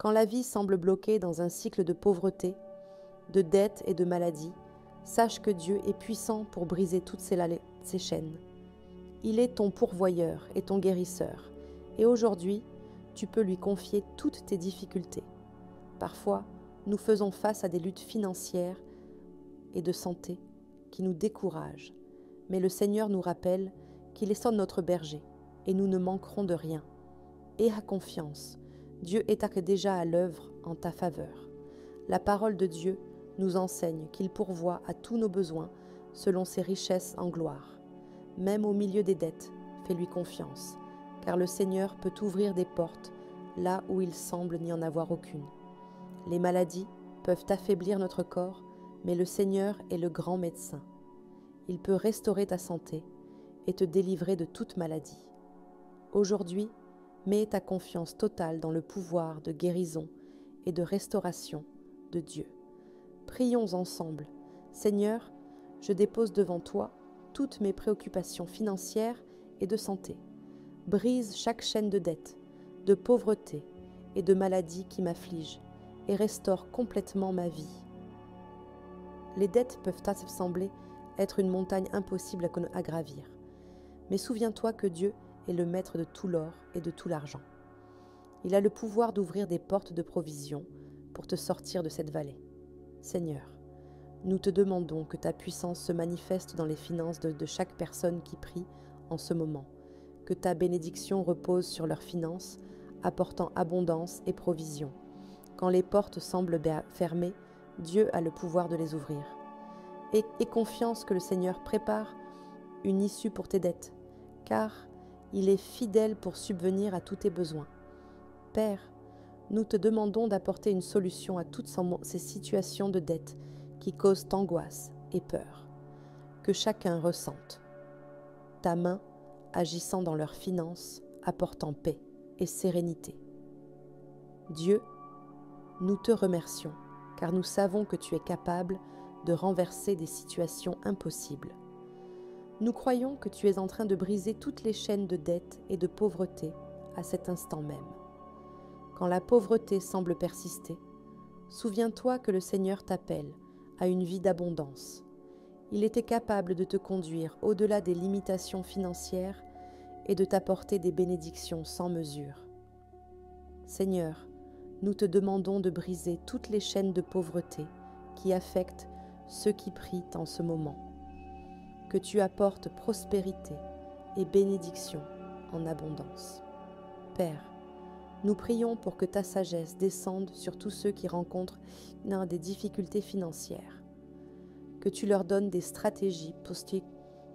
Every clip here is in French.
Quand la vie semble bloquée dans un cycle de pauvreté, de dette et de maladie, sache que Dieu est puissant pour briser toutes ces chaînes. Il est ton pourvoyeur et ton guérisseur, et aujourd'hui, tu peux lui confier toutes tes difficultés. Parfois, nous faisons face à des luttes financières et de santé qui nous découragent, mais le Seigneur nous rappelle qu'il est notre berger et nous ne manquerons de rien. Aie confiance, Dieu est déjà à l'œuvre en ta faveur. La parole de Dieu nous enseigne qu'il pourvoit à tous nos besoins selon ses richesses en gloire. Même au milieu des dettes, fais-lui confiance, car le Seigneur peut ouvrir des portes là où il semble n'y en avoir aucune. Les maladies peuvent affaiblir notre corps, mais le Seigneur est le grand médecin. Il peut restaurer ta santé et te délivrer de toute maladie. Aujourd'hui, mets ta confiance totale dans le pouvoir de guérison et de restauration de Dieu. Prions ensemble. Seigneur, je dépose devant toi toutes mes préoccupations financières et de santé. Brise chaque chaîne de dette, de pauvreté et de maladie qui m'afflige et restaure complètement ma vie. Les dettes peuvent sembler être une montagne impossible à gravir. Mais souviens-toi que Dieu est le maître de tout l'or et de tout l'argent. Il a le pouvoir d'ouvrir des portes de provision pour te sortir de cette vallée. Seigneur, nous te demandons que ta puissance se manifeste dans les finances de chaque personne qui prie en ce moment, que ta bénédiction repose sur leurs finances, apportant abondance et provision. Quand les portes semblent fermées, Dieu a le pouvoir de les ouvrir. Aie confiance que le Seigneur prépare une issue pour tes dettes, car il est fidèle pour subvenir à tous tes besoins. Père, nous te demandons d'apporter une solution à toutes ces situations de dette qui causent angoisse et peur, que chacun ressente. Ta main agissant dans leurs finances, apportant paix et sérénité. Dieu, nous te remercions, car nous savons que tu es capable de renverser des situations impossibles. Nous croyons que tu es en train de briser toutes les chaînes de dette et de pauvreté à cet instant même. Quand la pauvreté semble persister, souviens-toi que le Seigneur t'appelle à une vie d'abondance. Il était capable de te conduire au-delà des limitations financières et de t'apporter des bénédictions sans mesure. Seigneur, nous te demandons de briser toutes les chaînes de pauvreté qui affectent ceux qui prient en ce moment. Que tu apportes prospérité et bénédiction en abondance. Père, nous prions pour que ta sagesse descende sur tous ceux qui rencontrent des difficultés financières. Que tu leur donnes des stratégies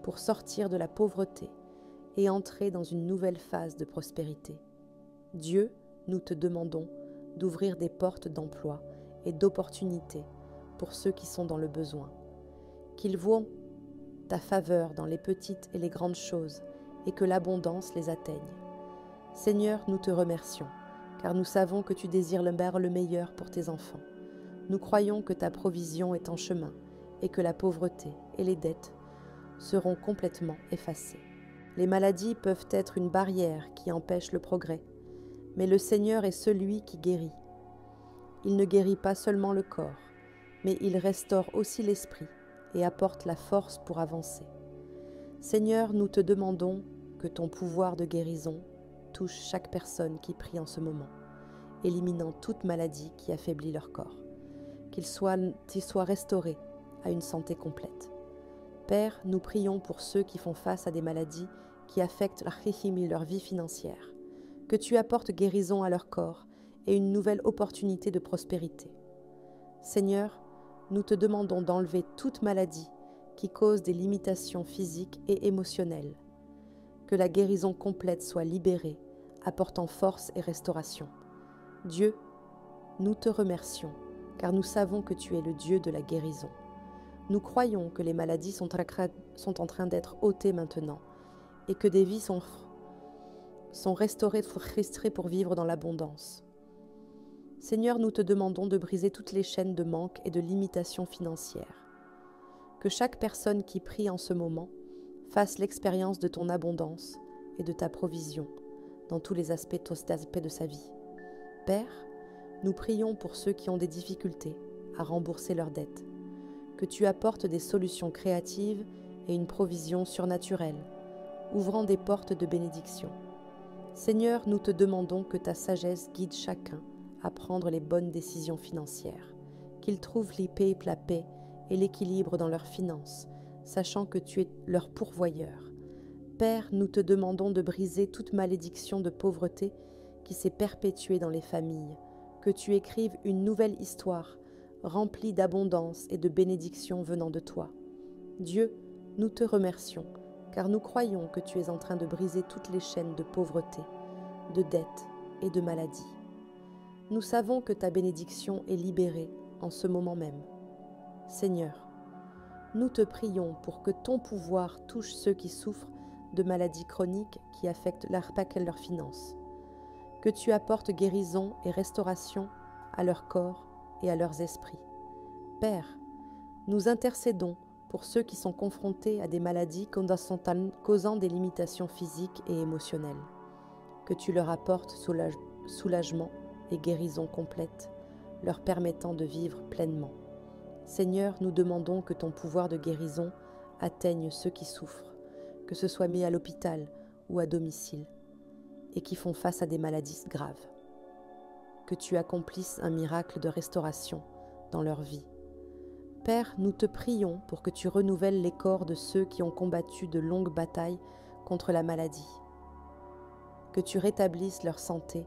pour sortir de la pauvreté et entrer dans une nouvelle phase de prospérité. Dieu, nous te demandons d'ouvrir des portes d'emploi et d'opportunités pour ceux qui sont dans le besoin. Qu'ils voient ta faveur dans les petites et les grandes choses et que l'abondance les atteigne. Seigneur, nous te remercions, car nous savons que tu désires le meilleur pour tes enfants. Nous croyons que ta provision est en chemin et que la pauvreté et les dettes seront complètement effacées. Les maladies peuvent être une barrière qui empêche le progrès, mais le Seigneur est celui qui guérit. Il ne guérit pas seulement le corps, mais il restaure aussi l'esprit et apporte la force pour avancer. Seigneur, nous te demandons que ton pouvoir de guérison touche chaque personne qui prie en ce moment, éliminant toute maladie qui affaiblit leur corps, qu'ils soient restaurés à une santé complète. Père, nous prions pour ceux qui font face à des maladies qui affectent leur vie financière, que tu apportes guérison à leur corps et une nouvelle opportunité de prospérité. Seigneur, nous te demandons d'enlever toute maladie qui cause des limitations physiques et émotionnelles, que la guérison complète soit libérée, apportant force et restauration. Dieu, nous te remercions, car nous savons que tu es le Dieu de la guérison. Nous croyons que les maladies sont en train d'être ôtées maintenant et que des vies sont restaurées, frustrées pour vivre dans l'abondance. Seigneur, nous te demandons de briser toutes les chaînes de manque et de limitations financières. Que chaque personne qui prie en ce moment fasse l'expérience de ton abondance et de ta provision dans tous les aspects de sa vie. Père, nous prions pour ceux qui ont des difficultés à rembourser leurs dettes, que tu apportes des solutions créatives et une provision surnaturelle, ouvrant des portes de bénédiction. Seigneur, nous te demandons que ta sagesse guide chacun à prendre les bonnes décisions financières, qu'ils trouvent la paix et l'équilibre dans leurs finances, sachant que tu es leur pourvoyeur. Père, nous te demandons de briser toute malédiction de pauvreté qui s'est perpétuée dans les familles, que tu écrives une nouvelle histoire, remplie d'abondance et de bénédictions venant de toi. Dieu, nous te remercions, car nous croyons que tu es en train de briser toutes les chaînes de pauvreté, de dette et de maladie. Nous savons que ta bénédiction est libérée en ce moment même. Seigneur, nous te prions pour que ton pouvoir touche ceux qui souffrent de maladies chroniques qui affectent leurs finances, que tu apportes guérison et restauration à leur corps et à leurs esprits. Père, nous intercédons pour ceux qui sont confrontés à des maladies causant des limitations physiques et émotionnelles, que tu leur apportes soulagement et guérison complète, leur permettant de vivre pleinement. Seigneur, nous demandons que ton pouvoir de guérison atteigne ceux qui souffrent, que ce soit mis à l'hôpital ou à domicile, et qui font face à des maladies graves. Que tu accomplisses un miracle de restauration dans leur vie. Père, nous te prions pour que tu renouvelles les corps de ceux qui ont combattu de longues batailles contre la maladie. Que tu rétablisses leur santé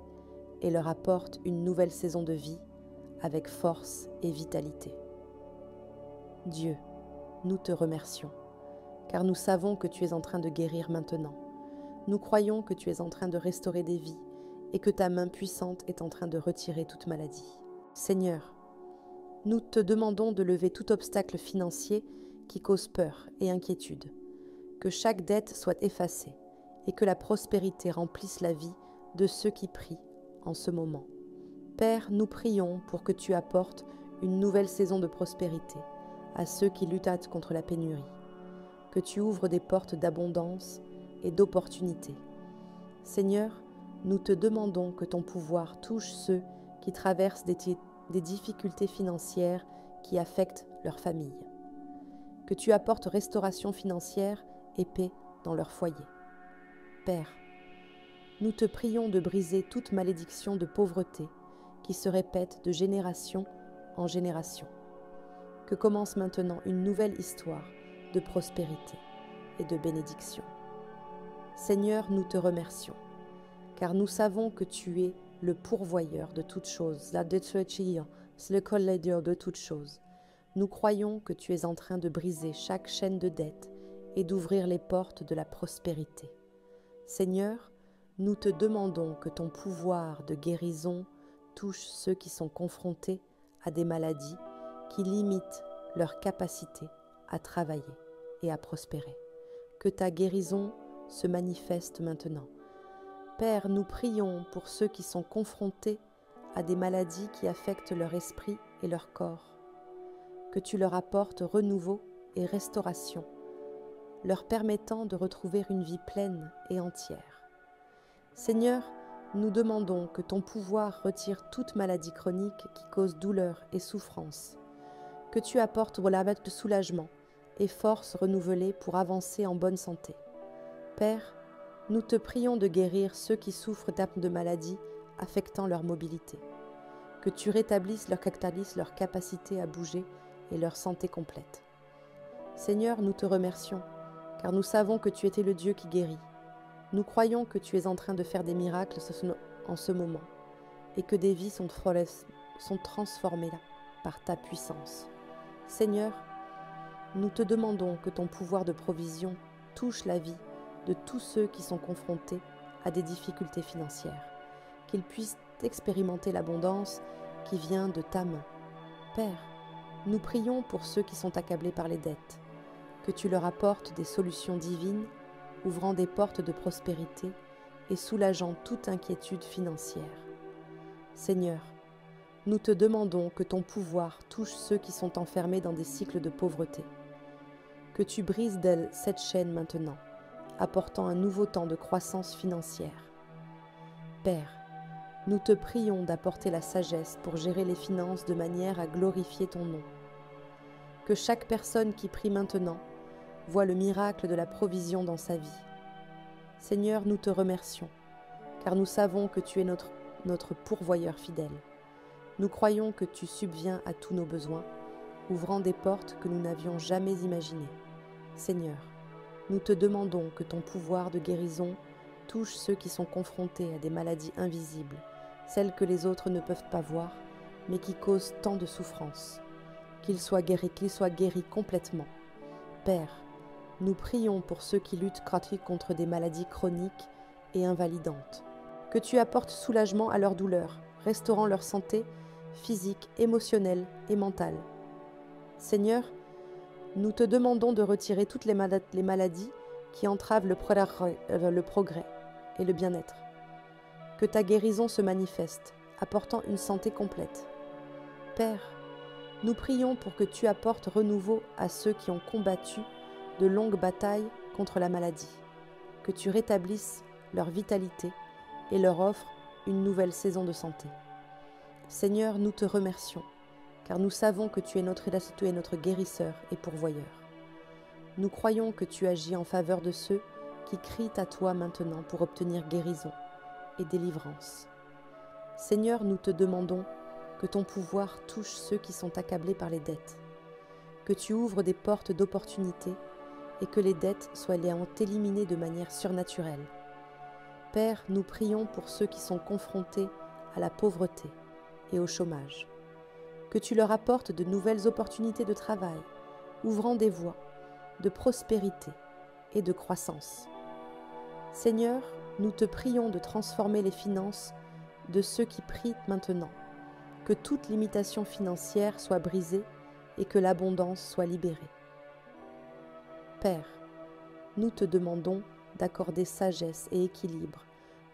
et leur apportes une nouvelle saison de vie avec force et vitalité. Dieu, nous te remercions, car nous savons que tu es en train de guérir maintenant. Nous croyons que tu es en train de restaurer des vies et que ta main puissante est en train de retirer toute maladie. Seigneur, nous te demandons de lever tout obstacle financier qui cause peur et inquiétude, que chaque dette soit effacée et que la prospérité remplisse la vie de ceux qui prient en ce moment. Père, nous prions pour que tu apportes une nouvelle saison de prospérité à ceux qui luttent contre la pénurie, que tu ouvres des portes d'abondance et d'opportunité. Seigneur, nous te demandons que ton pouvoir touche ceux qui traversent des difficultés financières qui affectent leur famille, que tu apportes restauration financière et paix dans leur foyer. Père, nous te prions de briser toute malédiction de pauvreté qui se répète de génération en génération. Que commence maintenant une nouvelle histoire de prospérité et de bénédiction. Seigneur, nous te remercions, car nous savons que tu es le pourvoyeur de toutes choses, le collecteur de toutes choses. Nous croyons que tu es en train de briser chaque chaîne de dette et d'ouvrir les portes de la prospérité. Seigneur, nous te demandons que ton pouvoir de guérison touche ceux qui sont confrontés à des maladies qui limitent leur capacité à travailler et à prospérer. Que ta guérison se manifeste maintenant. Père, nous prions pour ceux qui sont confrontés à des maladies qui affectent leur esprit et leur corps. Que tu leur apportes renouveau et restauration, leur permettant de retrouver une vie pleine et entière. Seigneur, nous demandons que ton pouvoir retire toute maladie chronique qui cause douleur et souffrance, que tu apportes de soulagement et force renouvelée pour avancer en bonne santé. Père, nous te prions de guérir ceux qui souffrent de maladies affectant leur mobilité, que tu rétablisses leur capacité à bouger et leur santé complète. Seigneur, nous te remercions, car nous savons que tu étais le Dieu qui guérit. Nous croyons que tu es en train de faire des miracles en ce moment et que des vies sont transformées par ta puissance. Seigneur, nous te demandons que ton pouvoir de provision touche la vie de tous ceux qui sont confrontés à des difficultés financières, qu'ils puissent expérimenter l'abondance qui vient de ta main. Père, nous prions pour ceux qui sont accablés par les dettes, que tu leur apportes des solutions divines, ouvrant des portes de prospérité et soulageant toute inquiétude financière. Seigneur, nous te demandons que ton pouvoir touche ceux qui sont enfermés dans des cycles de pauvreté, que tu brises d'elles cette chaîne maintenant, apportant un nouveau temps de croissance financière. Père, nous te prions d'apporter la sagesse pour gérer les finances de manière à glorifier ton nom. Que chaque personne qui prie maintenant voit le miracle de la provision dans sa vie. Seigneur, nous te remercions, car nous savons que tu es notre pourvoyeur fidèle. Nous croyons que tu subviens à tous nos besoins, ouvrant des portes que nous n'avions jamais imaginées. Seigneur, nous te demandons que ton pouvoir de guérison touche ceux qui sont confrontés à des maladies invisibles, celles que les autres ne peuvent pas voir, mais qui causent tant de souffrance. Qu'ils soient guéris complètement. Père, nous prions pour ceux qui luttent contre des maladies chroniques et invalidantes. Que tu apportes soulagement à leurs douleurs, restaurant leur santé physique, émotionnelle et mentale. Seigneur, nous te demandons de retirer toutes les maladies qui entravent le progrès et le bien-être. Que ta guérison se manifeste, apportant une santé complète. Père, nous prions pour que tu apportes renouveau à ceux qui ont combattu de longues batailles contre la maladie, que tu rétablisses leur vitalité et leur offres une nouvelle saison de santé. Seigneur, nous te remercions, car nous savons que tu es notre guérisseur et pourvoyeur. Nous croyons que tu agis en faveur de ceux qui crient à toi maintenant pour obtenir guérison et délivrance. Seigneur, nous te demandons que ton pouvoir touche ceux qui sont accablés par les dettes, que tu ouvres des portes d'opportunité et que les dettes soient éliminées de manière surnaturelle. Père, nous prions pour ceux qui sont confrontés à la pauvreté et au chômage, que tu leur apportes de nouvelles opportunités de travail, ouvrant des voies de prospérité et de croissance. Seigneur, nous te prions de transformer les finances de ceux qui prient maintenant, que toute limitation financière soit brisée et que l'abondance soit libérée. Père, nous te demandons d'accorder sagesse et équilibre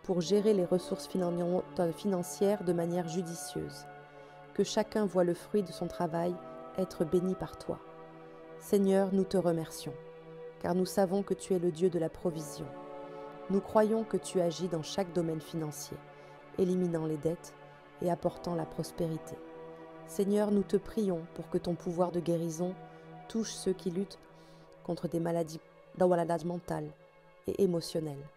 pour gérer les ressources financières de manière judicieuse, que chacun voit le fruit de son travail être béni par toi. Seigneur, nous te remercions, car nous savons que tu es le Dieu de la provision. Nous croyons que tu agis dans chaque domaine financier, éliminant les dettes et apportant la prospérité. Seigneur, nous te prions pour que ton pouvoir de guérison touche ceux qui luttent contre des maladies mentales et émotionnelles,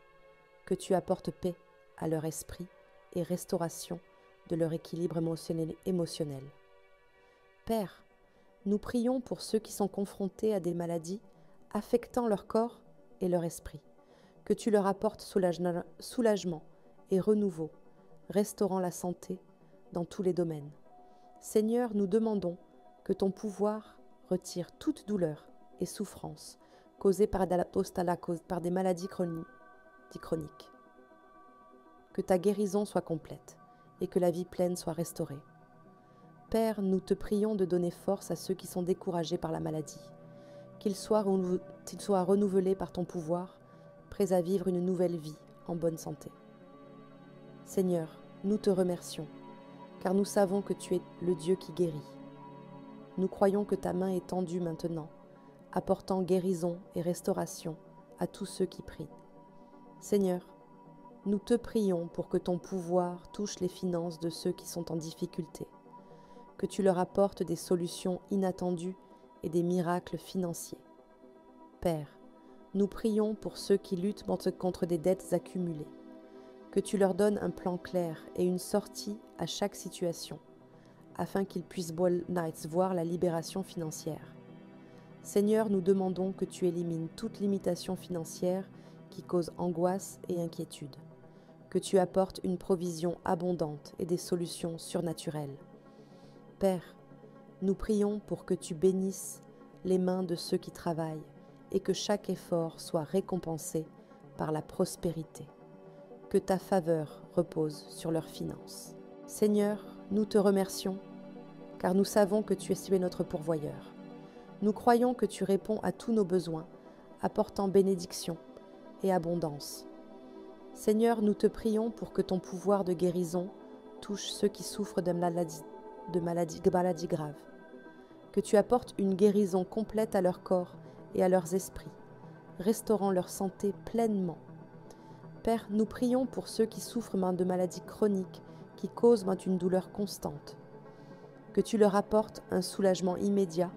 que tu apportes paix à leur esprit et restauration de leur équilibre émotionnel. Père, nous prions pour ceux qui sont confrontés à des maladies affectant leur corps et leur esprit, que tu leur apportes soulagement et renouveau, restaurant la santé dans tous les domaines. Seigneur, nous demandons que ton pouvoir retire toute douleur et souffrance causées par des maladies chroniques. Que ta guérison soit complète et que la vie pleine soit restaurée. Père, nous te prions de donner force à ceux qui sont découragés par la maladie, qu'ils soient renouvelés par ton pouvoir, prêts à vivre une nouvelle vie en bonne santé. Seigneur, nous te remercions, car nous savons que tu es le Dieu qui guérit. Nous croyons que ta main est tendue maintenant, apportant guérison et restauration à tous ceux qui prient. Seigneur, nous te prions pour que ton pouvoir touche les finances de ceux qui sont en difficulté, que tu leur apportes des solutions inattendues et des miracles financiers. Père, nous prions pour ceux qui luttent contre des dettes accumulées, que tu leur donnes un plan clair et une sortie à chaque situation, afin qu'ils puissent voir la libération financière. Seigneur, nous demandons que tu élimines toute limitation financière qui cause angoisse et inquiétude, que tu apportes une provision abondante et des solutions surnaturelles. Père, nous prions pour que tu bénisses les mains de ceux qui travaillent et que chaque effort soit récompensé par la prospérité. Que ta faveur repose sur leurs finances. Seigneur, nous te remercions, car nous savons que tu es notre pourvoyeur. Nous croyons que tu réponds à tous nos besoins, apportant bénédiction et abondance. Seigneur, nous te prions pour que ton pouvoir de guérison touche ceux qui souffrent de maladies graves, que tu apportes une guérison complète à leur corps et à leurs esprits, restaurant leur santé pleinement. Père, nous prions pour ceux qui souffrent de maladies chroniques qui causent une douleur constante. Que tu leur apportes un soulagement immédiat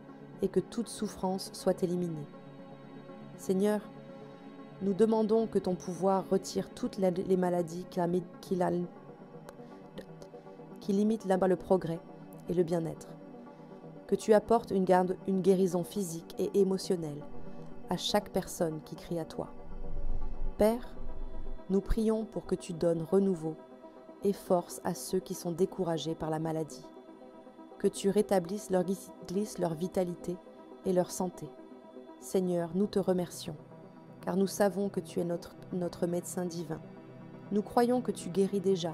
et que toute souffrance soit éliminée. Seigneur, nous demandons que ton pouvoir retire toutes les maladies qui limitent le progrès et le bien-être. Que tu apportes une guérison physique et émotionnelle à chaque personne qui crie à toi. Père, nous prions pour que tu donnes renouveau et force à ceux qui sont découragés par la maladie. Que tu rétablisses leur vitalité et leur santé. Seigneur, nous te remercions, car nous savons que tu es notre médecin divin. Nous croyons que tu guéris déjà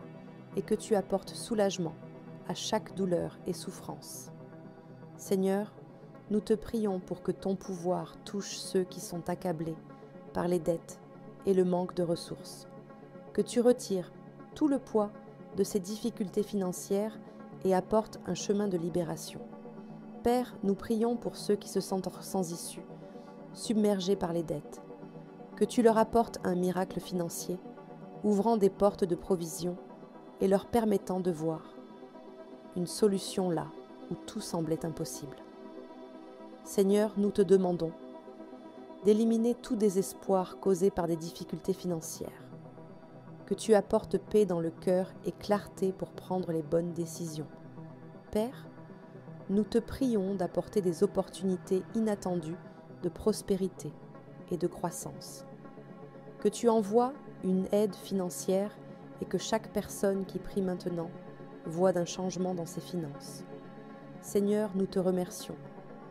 et que tu apportes soulagement à chaque douleur et souffrance. Seigneur, nous te prions pour que ton pouvoir touche ceux qui sont accablés par les dettes et le manque de ressources. Que tu retires tout le poids de ces difficultés financières et apportes un chemin de libération. Père, nous prions pour ceux qui se sentent sans issue, submergés par les dettes. Que tu leur apportes un miracle financier, ouvrant des portes de provision et leur permettant de voir une solution là où tout semblait impossible. Seigneur, nous te demandons d'éliminer tout désespoir causé par des difficultés financières. Que tu apportes paix dans le cœur et clarté pour prendre les bonnes décisions. Père, nous te prions d'apporter des opportunités inattendues de prospérité et de croissance. Que tu envoies une aide financière et que chaque personne qui prie maintenant voit d'un changement dans ses finances. Seigneur, nous te remercions,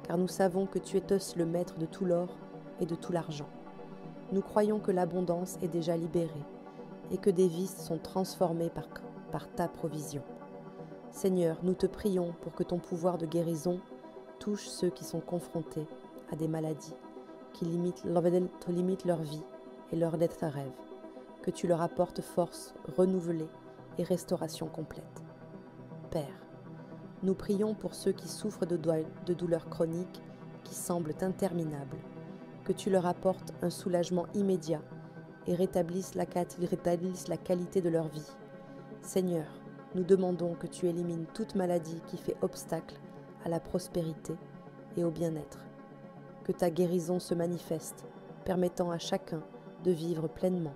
car nous savons que tu es le maître de tout l'or et de tout l'argent. Nous croyons que l'abondance est déjà libérée et que des vies sont transformées par ta provision. Seigneur, nous te prions pour que ton pouvoir de guérison touche ceux qui sont confrontés à des maladies qui limitent leur vie et leur rêve. Que tu leur apportes force renouvelée et restauration complète. Père, nous prions pour ceux qui souffrent de douleurs chroniques qui semblent interminables. Que tu leur apportes un soulagement immédiat et rétablissent la qualité de leur vie. Seigneur, nous demandons que tu élimines toute maladie qui fait obstacle à la prospérité et au bien-être. Que ta guérison se manifeste, permettant à chacun de vivre pleinement.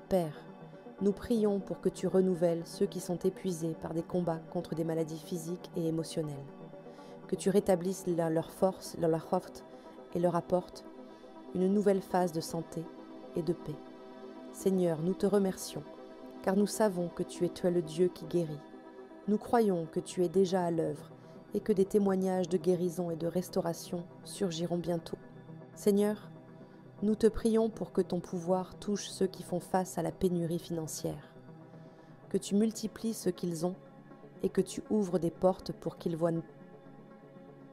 Père, nous prions pour que tu renouvelles ceux qui sont épuisés par des combats contre des maladies physiques et émotionnelles. Que tu rétablisses leur force et leur apportes une nouvelle phase de santé et de paix. Seigneur, nous te remercions, car nous savons que tu es le Dieu qui guérit. Nous croyons que tu es déjà à l'œuvre et que des témoignages de guérison et de restauration surgiront bientôt. Seigneur, nous te prions pour que ton pouvoir touche ceux qui font face à la pénurie financière, que tu multiplies ce qu'ils ont et que tu ouvres des portes pour qu'ils voient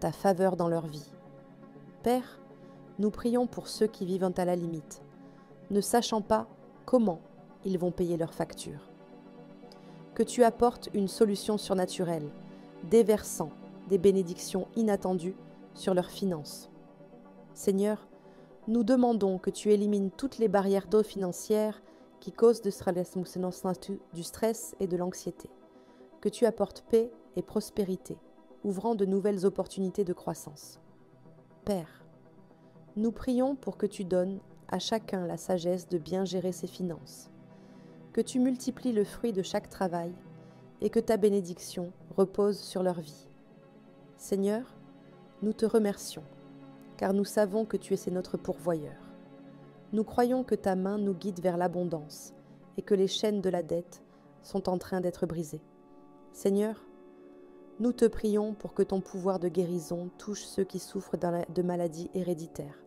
ta faveur dans leur vie. Père, nous prions pour ceux qui vivent à la limite, ne sachant pas comment ils vont payer leurs factures. Que tu apportes une solution surnaturelle, déversant des bénédictions inattendues sur leurs finances. Seigneur, nous demandons que tu élimines toutes les barrières d'eau financières qui causent du stress et de l'anxiété. Que tu apportes paix et prospérité, ouvrant de nouvelles opportunités de croissance. Père, nous prions pour que tu donnes à chacun la sagesse de bien gérer ses finances, que tu multiplies le fruit de chaque travail et que ta bénédiction repose sur leur vie. Seigneur, nous te remercions, car nous savons que tu es notre pourvoyeur. Nous croyons que ta main nous guide vers l'abondance et que les chaînes de la dette sont en train d'être brisées. Seigneur, nous te prions pour que ton pouvoir de guérison touche ceux qui souffrent de maladies héréditaires,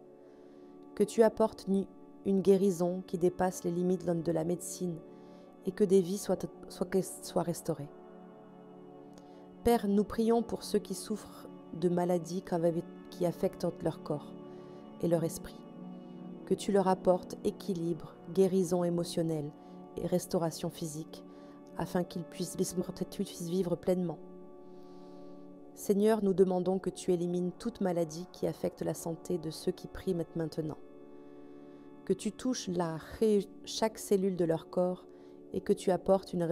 que tu apportes une guérison qui dépasse les limites de la médecine et que des vies soient restaurées. Père, nous prions pour ceux qui souffrent de maladies qui affectent leur corps et leur esprit, que tu leur apportes équilibre, guérison émotionnelle et restauration physique, afin qu'ils puissent vivre pleinement. Seigneur, nous demandons que tu élimines toute maladie qui affecte la santé de ceux qui prient maintenant, que tu touches chaque cellule de leur corps et que tu apportes une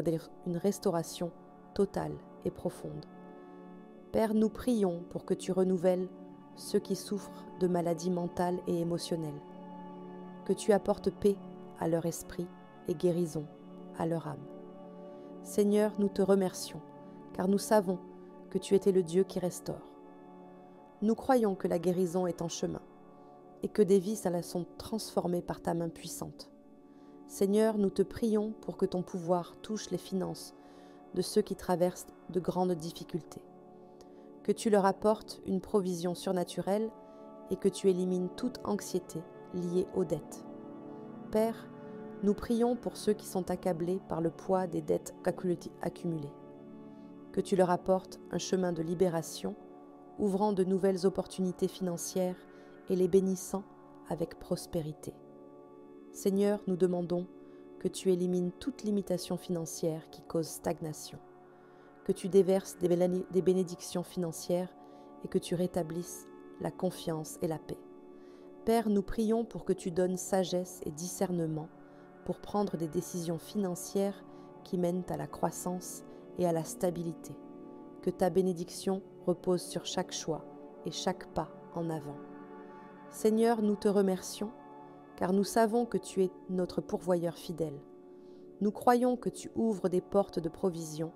restauration totale et profonde. Père, nous prions pour que tu renouvelles ceux qui souffrent de maladies mentales et émotionnelles, que tu apportes paix à leur esprit et guérison à leur âme. Seigneur, nous te remercions, car nous savons que tu étais le Dieu qui restaure. Nous croyons que la guérison est en chemin et que des vies sont transformées par ta main puissante. Seigneur, nous te prions pour que ton pouvoir touche les finances de ceux qui traversent de grandes difficultés, que tu leur apportes une provision surnaturelle et que tu élimines toute anxiété liée aux dettes. Père, nous prions pour ceux qui sont accablés par le poids des dettes accumulées, que tu leur apportes un chemin de libération, ouvrant de nouvelles opportunités financières et les bénissant avec prospérité. Seigneur, nous demandons que tu élimines toute limitation financière qui cause stagnation, que tu déverses des bénédictions financières et que tu rétablisses la confiance et la paix. Père, nous prions pour que tu donnes sagesse et discernement pour prendre des décisions financières qui mènent à la croissance et à la stabilité. Que ta bénédiction repose sur chaque choix et chaque pas en avant. Seigneur, nous te remercions, car nous savons que tu es notre pourvoyeur fidèle. Nous croyons que tu ouvres des portes de provision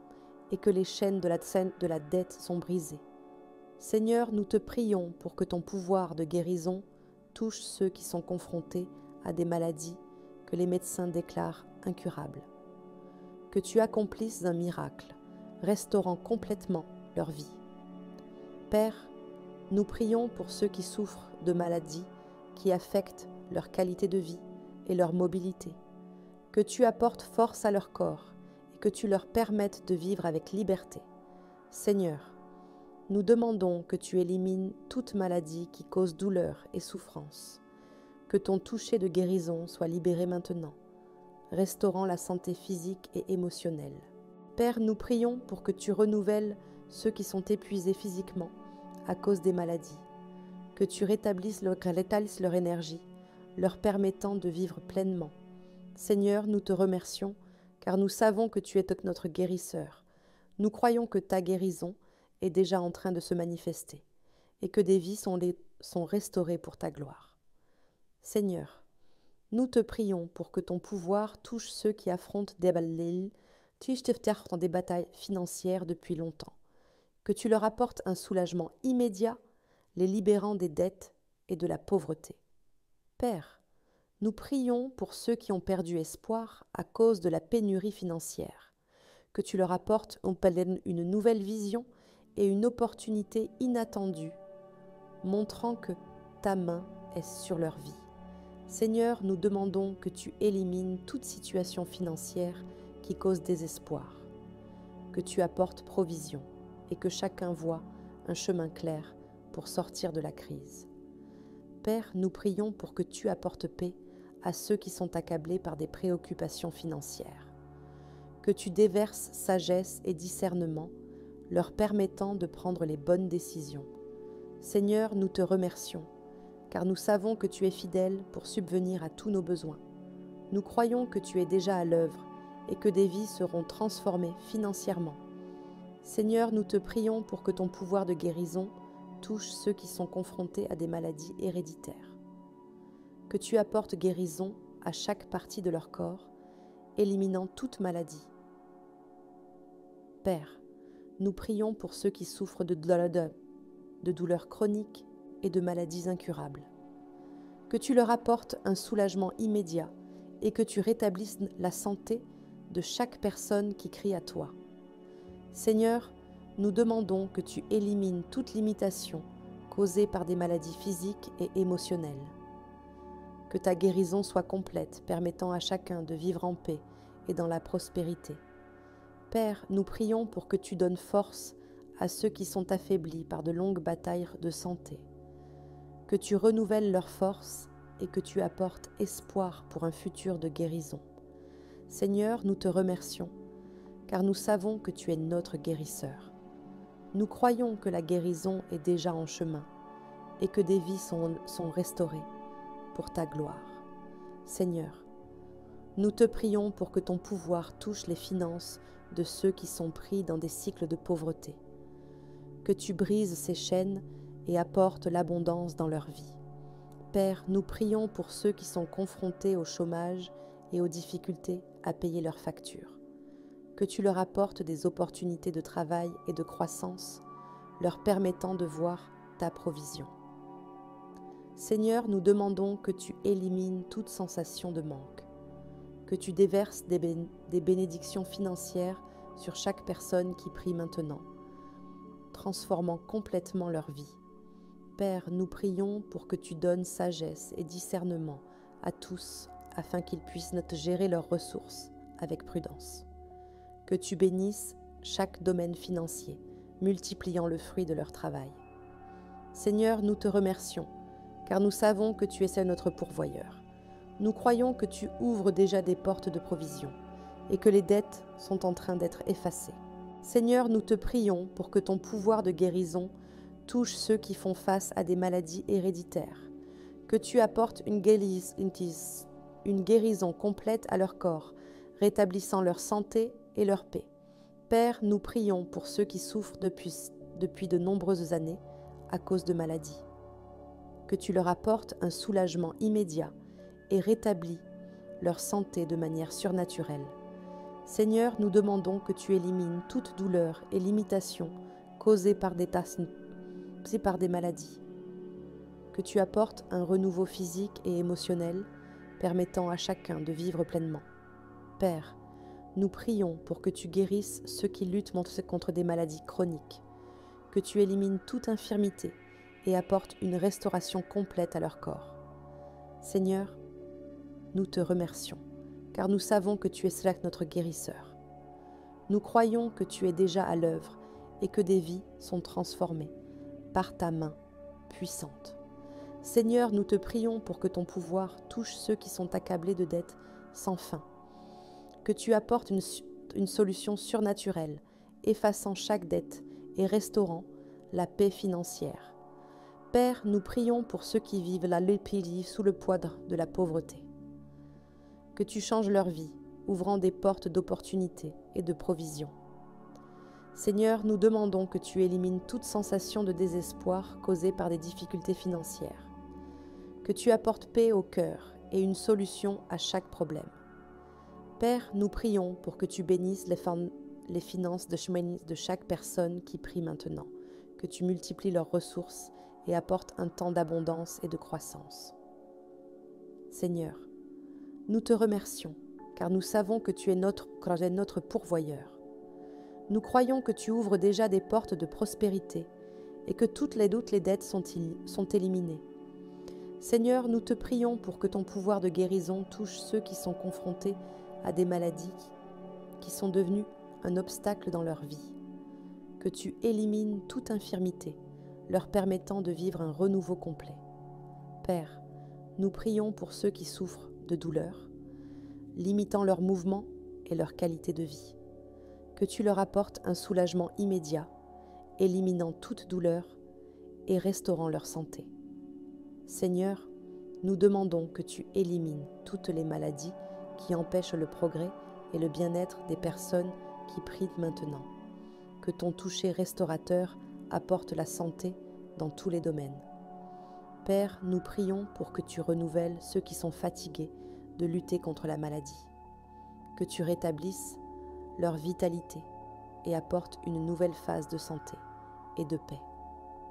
et que les chaînes de la dette sont brisées. Seigneur, nous te prions pour que ton pouvoir de guérison touche ceux qui sont confrontés à des maladies que les médecins déclarent incurables. Que tu accomplisses un miracle, restaurant complètement leur vie. Père, nous prions pour ceux qui souffrent de maladies qui affectent leur qualité de vie et leur mobilité. Que tu apportes force à leur corps et que tu leur permettes de vivre avec liberté. Seigneur, nous demandons que tu élimines toute maladie qui cause douleur et souffrance. Que ton toucher de guérison soit libéré maintenant, restaurant la santé physique et émotionnelle. Père, nous prions pour que tu renouvelles ceux qui sont épuisés physiquement à cause des maladies, que tu rétablisses leur énergie, leur permettant de vivre pleinement. Seigneur, nous te remercions, car nous savons que tu es notre guérisseur. Nous croyons que ta guérison est déjà en train de se manifester et que des vies sont restaurées pour ta gloire. Seigneur, nous te prions pour que ton pouvoir touche ceux qui affrontent des batailles financières depuis longtemps, que tu leur apportes un soulagement immédiat, les libérant des dettes et de la pauvreté. Père, nous prions pour ceux qui ont perdu espoir à cause de la pénurie financière, que tu leur apportes une nouvelle vision et une opportunité inattendue, montrant que ta main est sur leur vie. Seigneur, nous demandons que tu élimines toute situation financière qui cause désespoir, que tu apportes provision et que chacun voit un chemin clair pour sortir de la crise. Père, nous prions pour que tu apportes paix à ceux qui sont accablés par des préoccupations financières, que tu déverses sagesse et discernement, leur permettant de prendre les bonnes décisions. Seigneur, nous te remercions, car nous savons que tu es fidèle pour subvenir à tous nos besoins. Nous croyons que tu es déjà à l'œuvre et que des vies seront transformées financièrement. Seigneur, nous te prions pour que ton pouvoir de guérison touche ceux qui sont confrontés à des maladies héréditaires. Que tu apportes guérison à chaque partie de leur corps, éliminant toute maladie. Père, nous prions pour ceux qui souffrent de douleurs chroniques et de maladies incurables. Que tu leur apportes un soulagement immédiat et que tu rétablisses la santé de chaque personne qui crie à toi. Seigneur, nous demandons que tu élimines toute limitation causée par des maladies physiques et émotionnelles. Que ta guérison soit complète, permettant à chacun de vivre en paix et dans la prospérité. Père, nous prions pour que tu donnes force à ceux qui sont affaiblis par de longues batailles de santé. Que tu renouvelles leur force et que tu apportes espoir pour un futur de guérison. Seigneur, nous te remercions, car nous savons que tu es notre guérisseur. Nous croyons que la guérison est déjà en chemin et que des vies sont restaurées pour ta gloire. Seigneur, nous te prions pour que ton pouvoir touche les finances de ceux qui sont pris dans des cycles de pauvreté. Que tu brises ces chaînes et apportes l'abondance dans leur vie. Père, nous prions pour ceux qui sont confrontés au chômage et aux difficultés à payer leurs factures. Que tu leur apportes des opportunités de travail et de croissance, leur permettant de voir ta provision. Seigneur, nous demandons que tu élimines toute sensation de manque, que tu déverses des bénédictions financières sur chaque personne qui prie maintenant, transformant complètement leur vie. Père, nous prions pour que tu donnes sagesse et discernement à tous afin qu'ils puissent gérer leurs ressources avec prudence. Que tu bénisses chaque domaine financier, multipliant le fruit de leur travail. Seigneur, nous te remercions, car nous savons que tu es notre pourvoyeur. Nous croyons que tu ouvres déjà des portes de provision et que les dettes sont en train d'être effacées. Seigneur, nous te prions pour que ton pouvoir de guérison touche ceux qui font face à des maladies héréditaires, que tu apportes une guérison complète à leur corps, rétablissant leur santé et leur paix. Père, nous prions pour ceux qui souffrent depuis de nombreuses années à cause de maladies, que tu leur apportes un soulagement immédiat et rétablis leur santé de manière surnaturelle. Seigneur, nous demandons que tu élimines toute douleur et limitation causées par des maladies, que tu apportes un renouveau physique et émotionnel permettant à chacun de vivre pleinement. Père, nous prions pour que tu guérisses ceux qui luttent contre des maladies chroniques, que tu élimines toute infirmité et apportes une restauration complète à leur corps. Seigneur, nous te remercions, car nous savons que tu es notre guérisseur. Nous croyons que tu es déjà à l'œuvre et que des vies sont transformées par ta main puissante. Seigneur, nous te prions pour que ton pouvoir touche ceux qui sont accablés de dettes sans fin, que tu apportes une solution surnaturelle, effaçant chaque dette et restaurant la paix financière. Père, nous prions pour ceux qui vivent la lépidie sous le poids de la pauvreté. Que tu changes leur vie, ouvrant des portes d'opportunité et de provision. Seigneur, nous demandons que tu élimines toute sensation de désespoir causée par des difficultés financières, que tu apportes paix au cœur et une solution à chaque problème. Père, nous prions pour que tu bénisses les finances de chaque personne qui prie maintenant, que tu multiplies leurs ressources et apportes un temps d'abondance et de croissance. Seigneur, nous te remercions, car nous savons que tu es notre pourvoyeur. Nous croyons que tu ouvres déjà des portes de prospérité et que toutes les dettes sont éliminées. Seigneur, nous te prions pour que ton pouvoir de guérison touche ceux qui sont confrontés à des maladies qui sont devenues un obstacle dans leur vie, que tu élimines toute infirmité, leur permettant de vivre un renouveau complet. Père, nous prions pour ceux qui souffrent de douleurs, limitant leurs mouvements et leur qualité de vie, que tu leur apportes un soulagement immédiat, éliminant toute douleur et restaurant leur santé. Seigneur, nous demandons que tu élimines toutes les maladies qui empêchent le progrès et le bien-être des personnes qui prient maintenant, que ton toucher restaurateur apporte la santé dans tous les domaines. Père, nous prions pour que tu renouvelles ceux qui sont fatigués de lutter contre la maladie, que tu rétablisses leur vitalité et apportes une nouvelle phase de santé et de paix.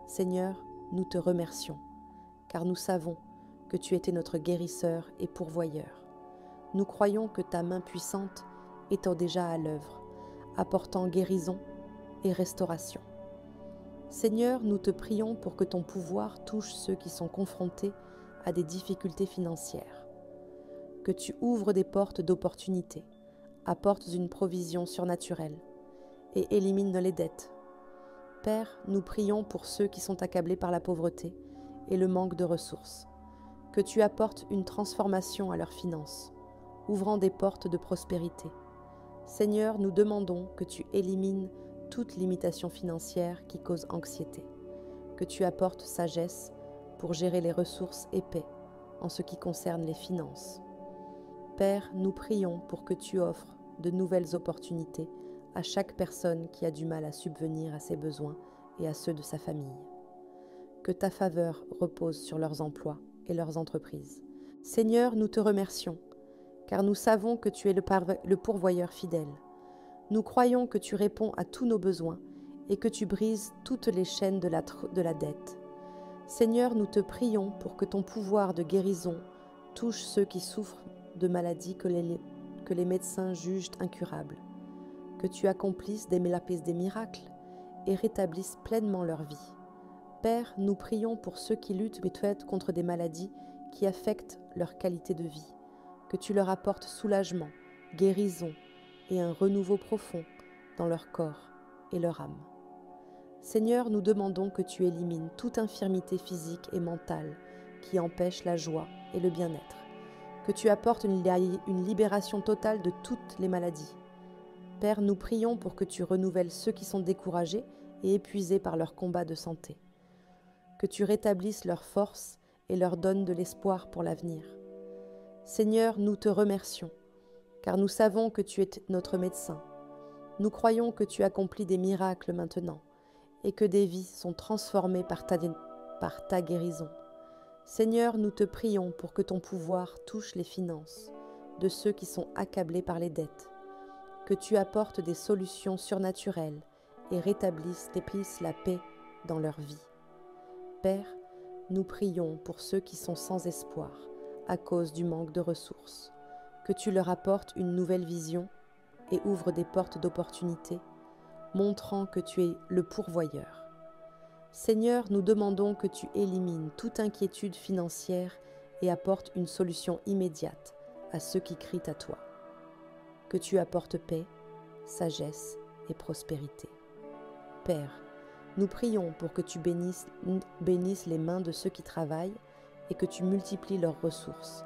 Seigneur, nous te remercions, car nous savons que tu étais notre guérisseur et pourvoyeur. Nous croyons que ta main puissante est déjà à l'œuvre, apportant guérison et restauration. Seigneur, nous te prions pour que ton pouvoir touche ceux qui sont confrontés à des difficultés financières, que tu ouvres des portes d'opportunité, apportes une provision surnaturelle et élimines les dettes. Père, nous prions pour ceux qui sont accablés par la pauvreté et le manque de ressources, que tu apportes une transformation à leurs finances, ouvrant des portes de prospérité. Seigneur, nous demandons que tu élimines toute limitation financière qui cause anxiété, que tu apportes sagesse pour gérer les ressources et paix en ce qui concerne les finances. Père, nous prions pour que tu offres de nouvelles opportunités à chaque personne qui a du mal à subvenir à ses besoins et à ceux de sa famille. Que ta faveur repose sur leurs emplois et leurs entreprises. Seigneur, nous te remercions, car nous savons que tu es le pourvoyeur fidèle. Nous croyons que tu réponds à tous nos besoins et que tu brises toutes les chaînes de la dette. Seigneur, nous te prions pour que ton pouvoir de guérison touche ceux qui souffrent de maladies que les médecins jugent incurables, que tu accomplisses des miracles et rétablisses pleinement leur vie. Père, nous prions pour ceux qui luttent contre des maladies qui affectent leur qualité de vie, que tu leur apportes soulagement, guérison et un renouveau profond dans leur corps et leur âme. Seigneur, nous demandons que tu élimines toute infirmité physique et mentale qui empêche la joie et le bien-être, que tu apportes une libération totale de toutes les maladies. Père, nous prions pour que tu renouvelles ceux qui sont découragés et épuisés par leur combat de santé, que tu rétablisses leur force et leur donnes de l'espoir pour l'avenir. Seigneur, nous te remercions, car nous savons que tu es notre médecin. Nous croyons que tu accomplis des miracles maintenant, et que des vies sont transformées par ta guérison. Seigneur, nous te prions pour que ton pouvoir touche les finances de ceux qui sont accablés par les dettes, que tu apportes des solutions surnaturelles et rétablisses la paix dans leur vie. Père, nous prions pour ceux qui sont sans espoir à cause du manque de ressources, que tu leur apportes une nouvelle vision et ouvres des portes d'opportunité, montrant que tu es le pourvoyeur. Seigneur, nous demandons que tu élimines toute inquiétude financière et apportes une solution immédiate à ceux qui crient à toi. Que tu apportes paix, sagesse et prospérité. Père, nous prions pour que tu bénisses les mains de ceux qui travaillent et que tu multiplies leurs ressources.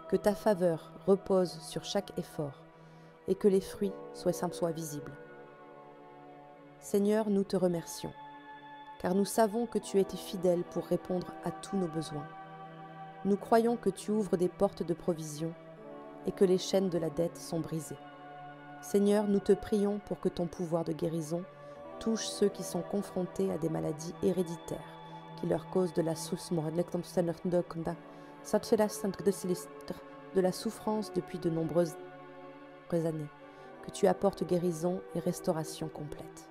Que ta faveur repose sur chaque effort et que les fruits soient visibles. Seigneur, nous te remercions, car nous savons que tu es fidèle pour répondre à tous nos besoins. Nous croyons que tu ouvres des portes de provision et que les chaînes de la dette sont brisées. Seigneur, nous te prions pour que ton pouvoir de guérison touche ceux qui sont confrontés à des maladies héréditaires qui leur causent de la souffrance depuis de nombreuses années. Que tu apportes guérison et restauration complète.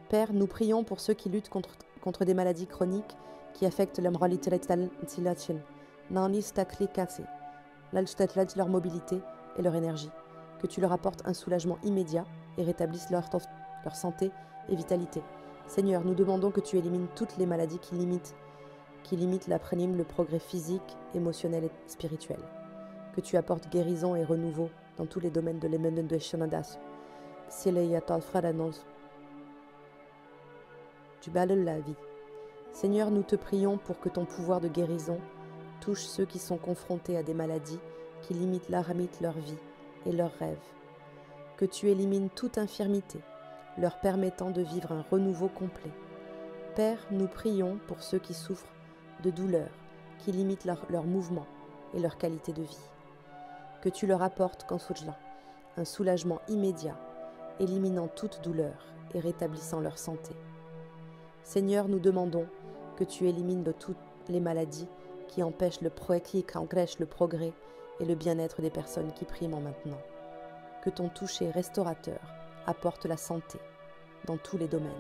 Père, nous prions pour ceux qui luttent contre des maladies chroniques qui affectent leur mobilité et leur énergie. Que tu leur apportes un soulagement immédiat et rétablisses leur santé et vitalité. Seigneur, nous demandons que tu élimines toutes les maladies qui limitent le progrès physique, émotionnel et spirituel. Que tu apportes guérison et renouveau dans tous les domaines de l'Emen de Shanadas. Tu balays la vie. Seigneur, nous te prions pour que ton pouvoir de guérison touche ceux qui sont confrontés à des maladies qui limitent leur vie et leurs rêves. Que tu élimines toute infirmité, leur permettant de vivre un renouveau complet. Père, nous prions pour ceux qui souffrent de douleurs qui limitent leur mouvement et leur qualité de vie. Que tu leur apportes, un soulagement immédiat, éliminant toute douleur et rétablissant leur santé. Seigneur, nous demandons que tu élimines de toutes les maladies qui empêchent le progrès et le bien-être des personnes qui priment maintenant. Que ton toucher restaurateur apporte la santé dans tous les domaines.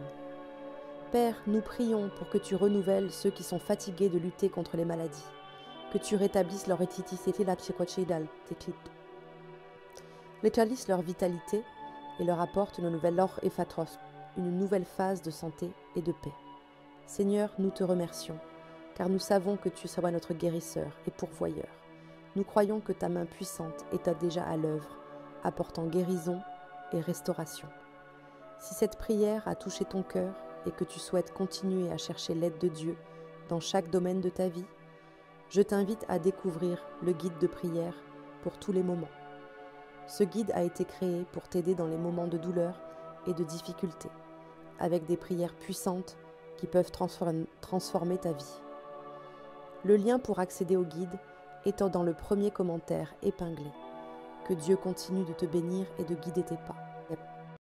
Père, nous prions pour que tu renouvelles ceux qui sont fatigués de lutter contre les maladies, que tu rétablisses leur vitalité et leur apportes une nouvelle phase de santé et de paix. Seigneur, nous te remercions, car nous savons que tu seras notre guérisseur et pourvoyeur. Nous croyons que ta main puissante est déjà à l'œuvre, apportant guérison et restauration. Si cette prière a touché ton cœur et que tu souhaites continuer à chercher l'aide de Dieu dans chaque domaine de ta vie, je t'invite à découvrir le guide de prière pour tous les moments. Ce guide a été créé pour t'aider dans les moments de douleur et de difficulté, avec des prières puissantes qui peuvent transformer ta vie. Le lien pour accéder au guide est dans le premier commentaire épinglé. Que Dieu continue de te bénir et de guider tes pas.